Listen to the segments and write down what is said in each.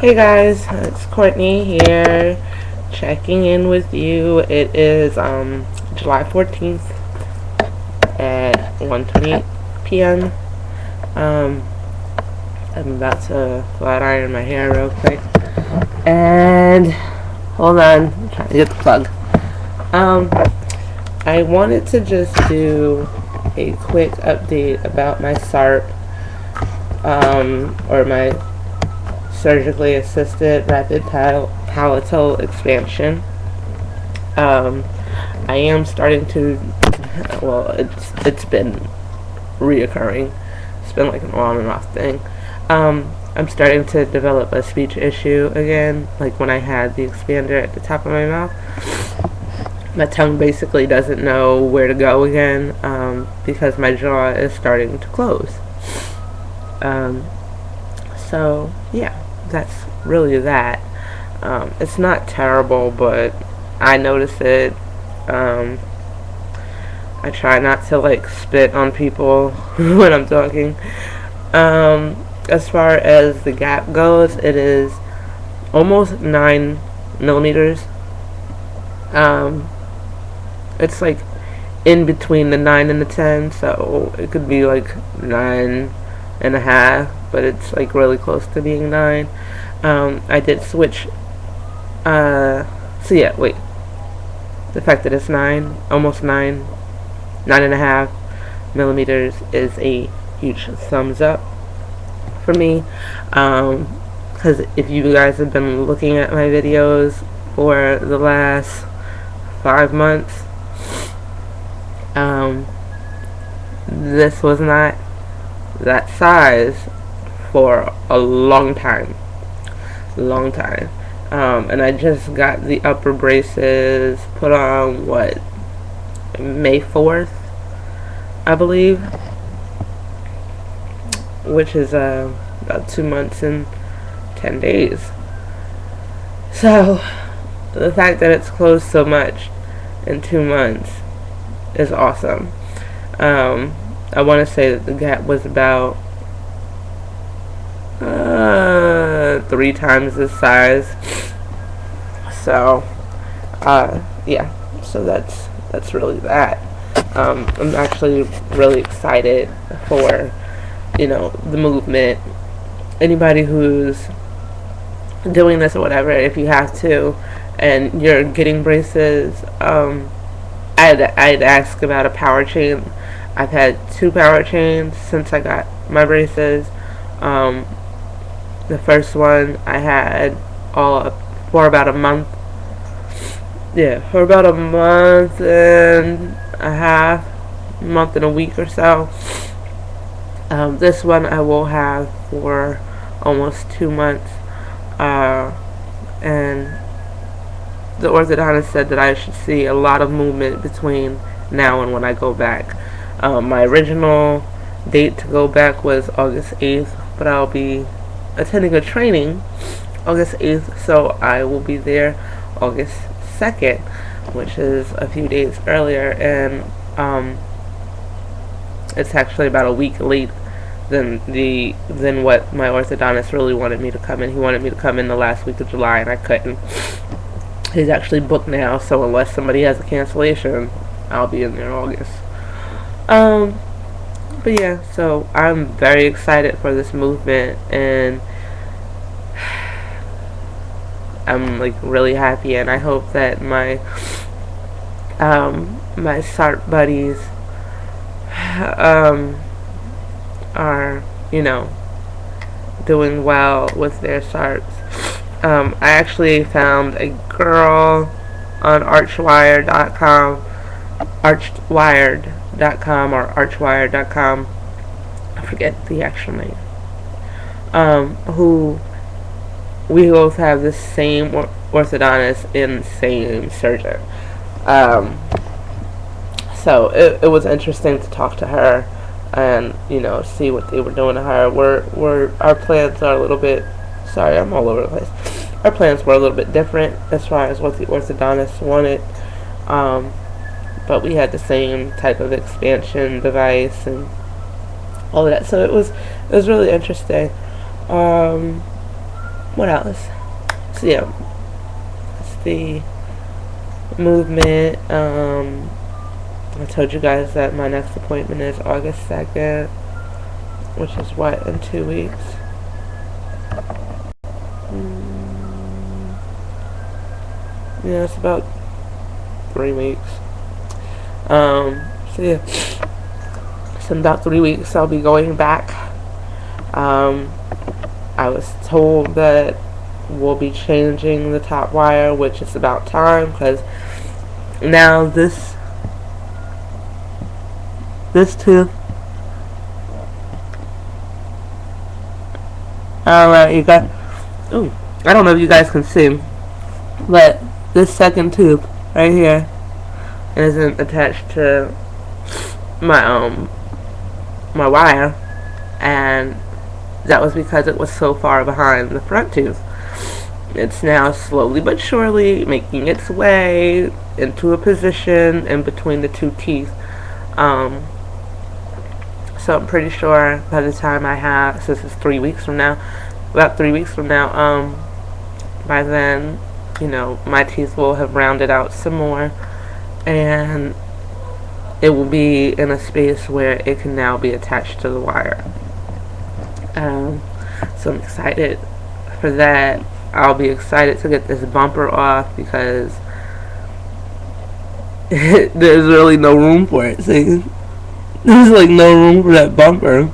Hey guys, it's Courtney here, checking in with you. It is July 14th at 1:28 p.m. Um, I'm about to flat iron my hair real quick. And hold on, I'm trying to get the plug. I wanted to just do a quick update about my SARPE, or my surgically assisted rapid palatal expansion. I am starting to, well, it's been reoccurring. It's been like an on and off thing. I'm starting to develop a speech issue again, like when I had the expander at the top of my mouth. My tongue basically doesn't know where to go again, because my jaw is starting to close. So yeah, that's really that. It's not terrible, but I notice it. I try not to like spit on people when I'm talking. As far as the gap goes, it is almost 9 millimeters. It's like in between the 9 and the 10, so it could be like 9.5, but it's like really close to being 9. I did switch. So yeah, wait. The fact that it's 9, almost 9.5 millimeters is a huge thumbs up for me. Because if you guys have been looking at my videos for the last 5 months, this was not that size for a long time. And I just got the upper braces put on, May 4th, I believe, which is about 2 months and 10 days. So the fact that it's closed so much in 2 months is awesome. I want to say that the gap was about 3 times this size. So yeah, so that's really that. I'm actually really excited for, the movement. Anybody who's doing this or whatever, if you have to and you're getting braces, I'd ask about a power chain. I've had 2 power chains since I got my braces. The first one I had for about a month. Yeah, for about a month and a half, month and a week or so. This one I will have for almost 2 months. And the orthodontist said that I should see a lot of movement between now and when I go back. My original date to go back was August 8th, but I'll be attending a training August 8th, so I will be there August 2nd, which is a few days earlier, and it's actually about a week late than what my orthodontist really wanted me to come in. He wanted me to come in the last week of July, and I couldn't. He's actually booked now, so unless somebody has a cancellation, I'll be in there August. But yeah, so I'm very excited for this movement, and I'm like really happy, and I hope that my my SARP buddies are doing well with their SARPs. I actually found a girl on archwired.com or archwired.com, I forget the actual name, who we both have the same orthodontist and same surgeon. So it was interesting to talk to her and see what they were doing to her. Our plans are a little bit, sorry, I'm all over the place. Our plans were a little bit different as far as what the orthodontist wanted. But we had the same type of expansion device and all of that. So it was really interesting. What else? So yeah, it's the movement. I told you guys that my next appointment is August 2nd, which is what, in 2 weeks? Yeah, it's about 3 weeks. So yeah, so in about 3 weeks I'll be going back. I was told that we'll be changing the top wire, which is about time, because now this tooth. Alright, you got. Ooh, I don't know if you guys can see, but this second tooth right here isn't attached to my my wire, and that was because it was so far behind the front tooth. It's now slowly but surely making its way into a position in between the two teeth. So I'm pretty sure by the time I have, so this is 3 weeks from now, about 3 weeks from now, by then, you know, my teeth will have rounded out some more, and it will be in a space where it can now be attached to the wire. So I'm excited for that. I'll be excited to get this bumper off because there's really no room for it. See, there's like no room for that bumper.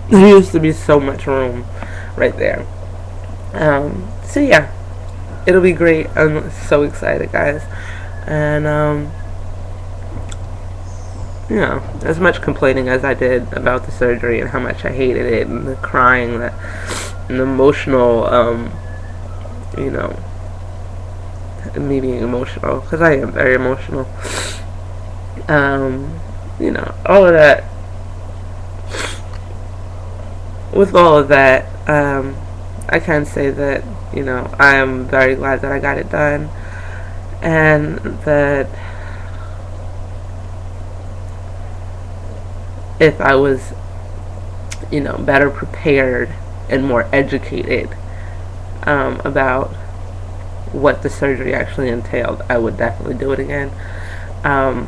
There used to be so much room right there. So yeah, it'll be great. I'm so excited, guys. And you know, as much complaining as I did about the surgery and how much I hated it and the crying and the emotional, you know, me being emotional, because I am very emotional. You know, all of that. With all of that, I can say that, you know, I am very glad that I got it done, and that if I was, you know, better prepared and more educated about what the surgery actually entailed, I would definitely do it again. And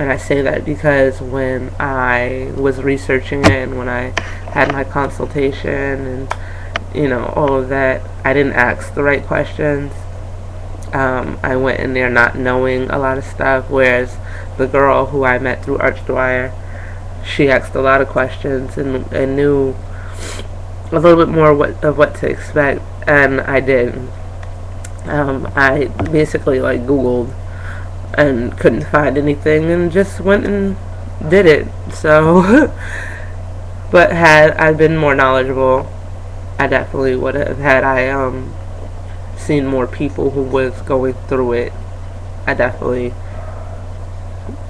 I say that because when I was researching it and when I had my consultation and, you know, all of that, I didn't ask the right questions. I went in there not knowing a lot of stuff, whereas the girl who I met through ArchDwyer, she asked a lot of questions and knew a little bit more of what to expect, and I did. I basically like Googled and couldn't find anything and just went and did it. So, but had I been more knowledgeable, I definitely would have. Had I seen more people who was going through it, I definitely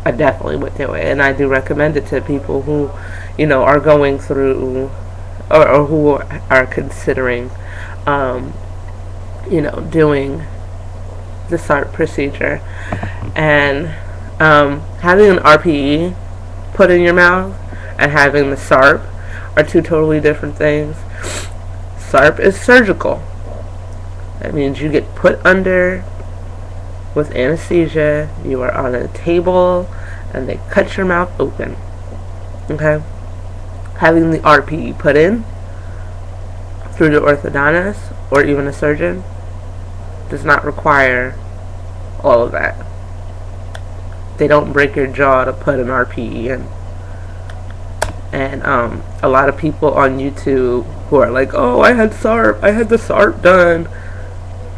would do it, and I do recommend it to people who, you know, are going through or who are considering, you know, doing the SARPE procedure. And having an RPE put in your mouth and having the SARPE are two totally different things. SARPE is surgical. That means you get put under with anesthesia. You are on a table and they cut your mouth open. Okay? Having the RPE put in through the orthodontist or even a surgeon does not require all of that. They don't break your jaw to put an RPE in. And a lot of people on YouTube who are like, oh, I had SARPE, I had the SARPE done.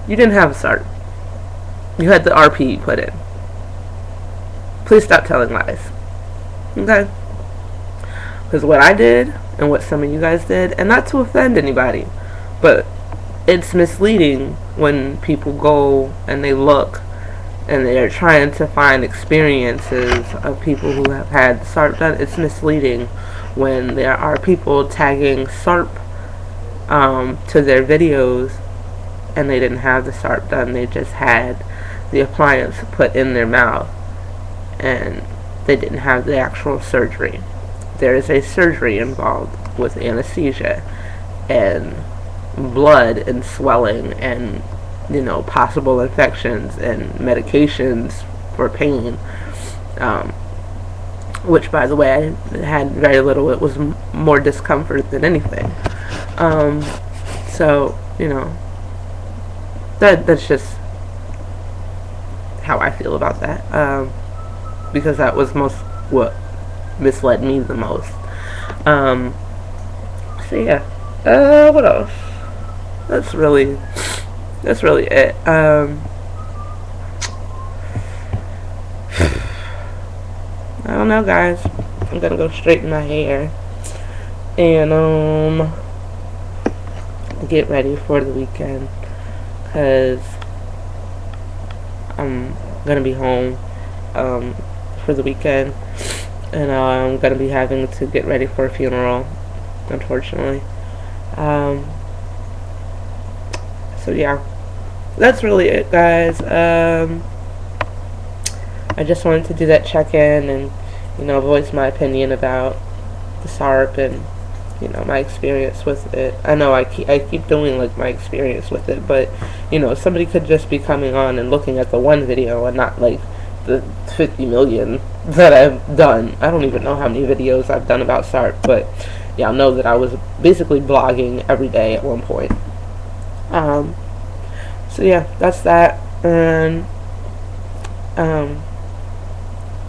You didn't have a SARPE. You had the RPE put in. Please stop telling lies. Okay? Because what I did and what some of you guys did, and not to offend anybody, but it's misleading when people go and they look and they're trying to find experiences of people who have had SARPE done. It's misleading when there are people tagging SARPE to their videos and they didn't have the SARPE done. They just had the appliance put in their mouth and they didn't have the actual surgery. There is a surgery involved with anesthesia, and blood and swelling and, you know, possible infections and medications for pain, which, by the way, I had very little. It was more discomfort than anything. So, you know, that's just how I feel about that, because that was most what misled me the most. So yeah, what else? That's really it. I don't know, guys. I'm gonna go straighten my hair and get ready for the weekend, because I'm gonna be home for the weekend, and I'm gonna be having to get ready for a funeral, unfortunately. So yeah, that's really it, guys. I just wanted to do that check-in and, you know, voice my opinion about the SARP and, you know, my experience with it. I know I keep doing, like, my experience with it, but, you know, somebody could just be coming on and looking at the one video and not, like, the 50 million that I've done. I don't even know how many videos I've done about SARP, but yeah, I'll know that I was basically blogging every day at one point. So yeah, that's that, and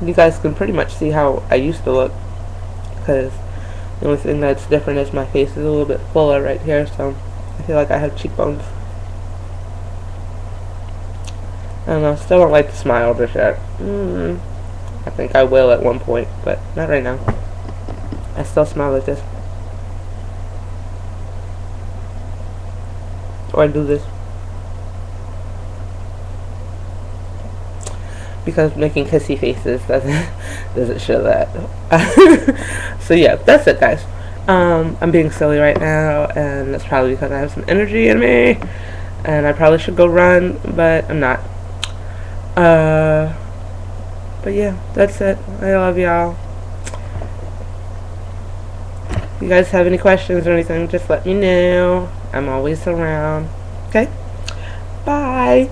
you guys can pretty much see how I used to look, because the only thing that's different is my face is a little bit fuller right here, so I feel like I have cheekbones. I don't know, still don't like to smile just yet. I think I will at one point, but not right now. I still smile like this. Or I do this. Because making kissy faces doesn't show that. So yeah, that's it, guys. I'm being silly right now, and that's probably because I have some energy in me, and I probably should go run, but I'm not. But yeah, that's it. I love y'all. If you guys have any questions or anything, just let me know. I'm always around. Okay? Bye.